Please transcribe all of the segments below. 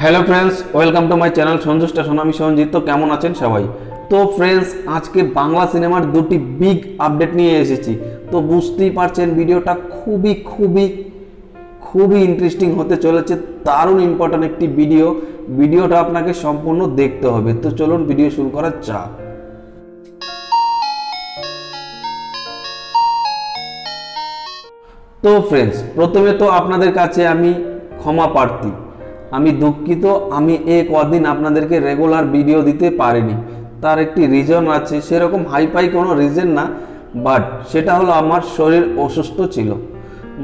Hello friends, welcome to my channel Sanju station. আমি সঞ্জিত। তো কেমন আছেন সবাই? তো ফ্রেন্ডস, আজকে বাংলা সিনেমার দুটি বিগ আপডেট নিয়ে এসেছি। তো বুঝতেই পারছেন ভিডিওটা খুবই খুবই খুবই ইন্টারেস্টিং হতে চলেছে। দারুণ ইম্পর্ট্যান্ট একটি ভিডিওটা আপনাকে সম্পূর্ণ দেখতে হবে। তো চলুন ভিডিও শুরু করা যাক। তো ফ্রেন্ডস, প্রথমে তো আপনাদের কাছে আমি ক্ষমা প্রার্থী, আমি দুঃখিত। আমি এই কদিন আপনাদেরকে রেগুলার ভিডিও দিতে পারিনি। তার একটি রিজন আছে, সেরকম হাইফাই কোনো রিজন না, বাট সেটা হলো আমার শরীর অসুস্থ ছিল,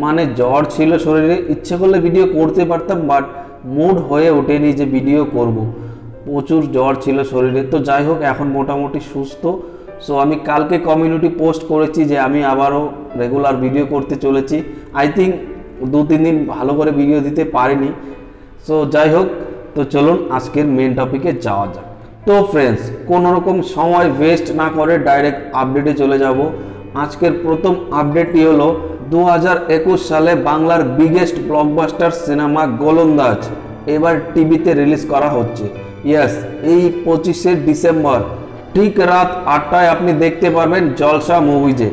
মানে জ্বর ছিল শরীরে। ইচ্ছে করলে ভিডিও করতে পারতাম, বাট মুড হয়ে ওঠেনি যে ভিডিও করব। প্রচুর জ্বর ছিল শরীরে। তো যাই হোক, এখন মোটামুটি সুস্থ। সো আমি কালকে কমিউনিটি পোস্ট করেছি যে আমি আবারও রেগুলার ভিডিও করতে চলেছি। আই থিঙ্ক 2-3 দিন ভালো করে ভিডিও দিতে পারিনি। সো যাই হোক, তো চলুন আজকের মেন টপিকে যাওয়া যাক। তো ফ্রেন্ডস, কোনো রকম সময় ওয়েস্ট না করে ডাইরেক্ট আপডেটে চলে যাব। আজকের প্রথম আপডেটটি হলো 2021 সালে বাংলার বিগেস্ট ব্লকবাস্টার সিনেমা গোলন্দাজ এবার টিভিতে রিলিজ করা হচ্ছে। ইয়েস, এই 25শে ডিসেম্বর ঠিক রাত 8টায় আপনি দেখতে পারবেন জলসা মুভিজে।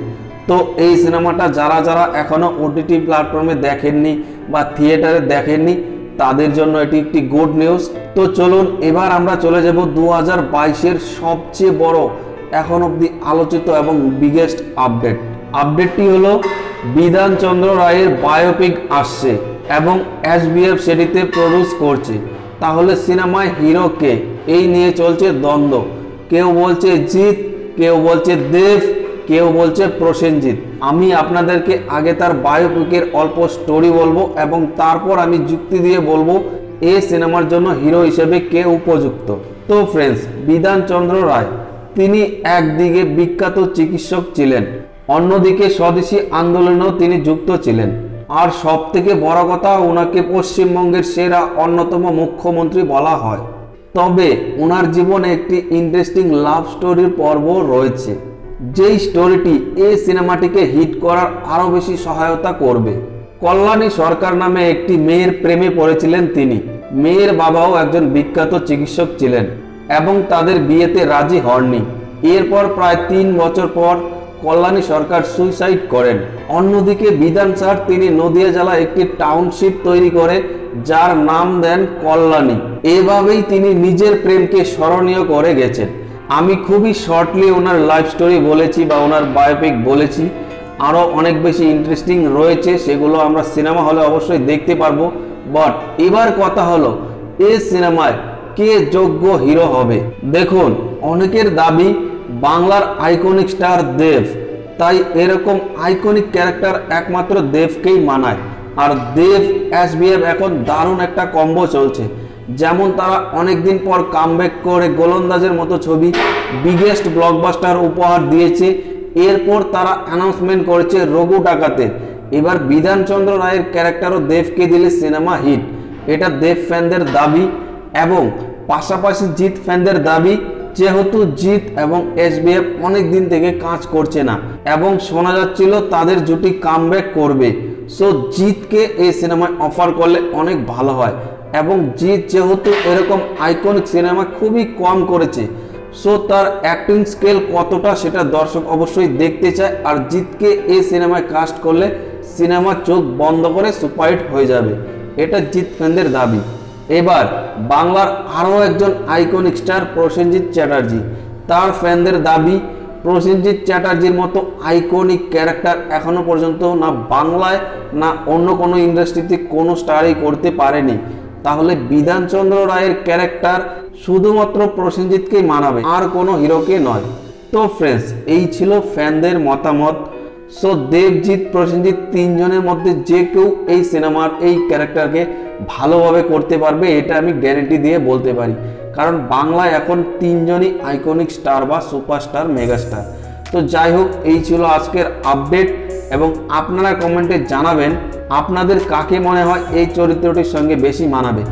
তো এই সিনেমাটা যারা যারা এখনও ওটিটি প্ল্যাটফর্মে দেখেননি বা থিয়েটারে দেখেননি, তাদের জন্য এটি একটি গুড নিউজ। তো চলুন এবার আমরা চলে যাব 2022-এর সবচেয়ে বড় এখন অবধি আলোচিত এবং বিগেস্ট আপডেটটি হলো বিধানচন্দ্র রায়ের বায়োপিক আসছে এবং এসবিএফ সেটিতে প্রডিউস করছে। তাহলে সিনেমায় হিরো কে, এই নিয়ে চলছে দ্বন্দ্ব। কেউ বলছে জিৎ, কেউ বলছে দেব, কেউ বলছে প্রসেনজিৎ। আমি আপনাদেরকে আগে তার বায়োপিকের অল্প স্টোরি বলবো এবং তারপর আমি যুক্তি দিয়ে বলবো এই সিনেমার জন্য হিরো হিসেবে কে উপযুক্ত। তো ফ্রেন্ডস, বিধানচন্দ্র রায় তিনি একদিকে বিখ্যাত চিকিৎসক ছিলেন, অন্যদিকে স্বদেশী আন্দোলনেও তিনি যুক্ত ছিলেন। আর সব থেকে বড় কথা, ওনাকে পশ্চিমবঙ্গের সেরা অন্যতম মুখ্যমন্ত্রী বলা হয়। তবে ওনার জীবনে একটি ইন্টারেস্টিং লাভ স্টোরির পর্ব রয়েছে, যেই স্টোরিটি এই সিনেমাটিকে হিট করার আরো বেশি সহায়তা করবে। কল্যাণী সরকার নামে একটি মেয়ের প্রেমে পড়েছিলেন তিনি। মেয়ের বাবাও একজন বিখ্যাত চিকিৎসক ছিলেন এবং তাদের বিয়েতে রাজি হননি। এরপর প্রায় 3 বছর পর কল্যাণী সরকার সুইসাইড করেন। অন্যদিকে বিধান স্যার তিনি নদিয়া জেলায় একটি টাউনশিপ তৈরি করে যার নাম দেন কল্যাণী। এভাবেই তিনি নিজের প্রেমকে স্মরণীয় করে গেছেন। আমি খুবই শর্টলি ওনার লাইফ স্টোরি বলেছি বা ওনার বায়োপিক বলেছি। আরও অনেক বেশি ইন্টারেস্টিং রয়েছে, সেগুলো আমরা সিনেমা হলে অবশ্যই দেখতে পারবো। বাট এবার কথা হলো, এই সিনেমায় কে যোগ্য হিরো হবে। দেখুন, অনেকের দাবি বাংলার আইকনিক স্টার দেব, তাই এরকম আইকনিক ক্যারেক্টার একমাত্র দেবকেই মানায়। আর দেব এসবিএফ এখন দারুণ একটা কম্বো চলছে। যেমন তারা অনেকদিন পর কামব্যাক করে গোলন্দাজের মতো ছবি বিগেস্ট ব্লকবাস্টার উপহার দিয়েছে। এরপর তারা অ্যানাউন্সমেন্ট করেছে রঘু ডাকাতের। এবার বিধানচন্দ্র রায়ের ক্যারেক্টারও দেবকে দিলে সিনেমা হিট, এটা দেব ফ্যানদের দাবি এবং পাশাপাশি জিৎ ফ্যানদের দাবি। যেহেতু জিৎ এবং এসবিএফ অনেক দিন থেকে কাজ করছে না এবং শোনা যাচ্ছিল তাদের জুটি কামব্যাক করবে। সো জিৎকে এই সিনেমায় অফার করলে অনেক ভালো হয় এবং জিৎ যেহেতু এরকম আইকনিক সিনেমা খুবই কম করেছে, সো তার অ্যাক্টিং স্কেল কতটা সেটা দর্শক অবশ্যই দেখতে চায়। আর জিৎকে এই সিনেমায় কাস্ট করলে সিনেমা চোখ বন্ধ করে সুপারহিট হয়ে যাবে, এটা জিৎ ফ্যানদের দাবি। এবার বাংলার আরও একজন আইকনিক স্টার প্রসেনজিৎ চ্যাটার্জি, তার ফ্যানদের দাবি প্রসেনজিৎ চ্যাটার্জির মতো আইকনিক ক্যারেক্টার এখনো পর্যন্ত না বাংলায় না অন্য কোনো ইন্ডাস্ট্রিতে কোনো স্টারই করতে পারেনি। তাহলে বিধানচন্দ্র রায়ের ক্যারেক্টার শুধুমাত্র প্রসেনজিৎকেই মানাবে, আর কোনো হিরোকে নয়। তো ফ্রেন্ডস, এই ছিল ফ্যানদের মতামত। সো দেবজিৎ প্রসেনজিৎ তিনজনের মধ্যে যে কেউ এই সিনেমার এই ক্যারেক্টারকে ভালোভাবে করতে পারবে, এটা আমি গ্যারেন্টি দিয়ে বলতে পারি। কারণ বাংলায় এখন তিনজনই আইকনিক স্টার বা সুপারস্টার, মেগাস্টার। তো যাই হোক, এই ছিল আজকের আপডেট এবং আপনারা কমেন্টে জানাবেন আপনাদের কাকে মনে হয় এই চরিত্রটির সঙ্গে বেশি মানাবে।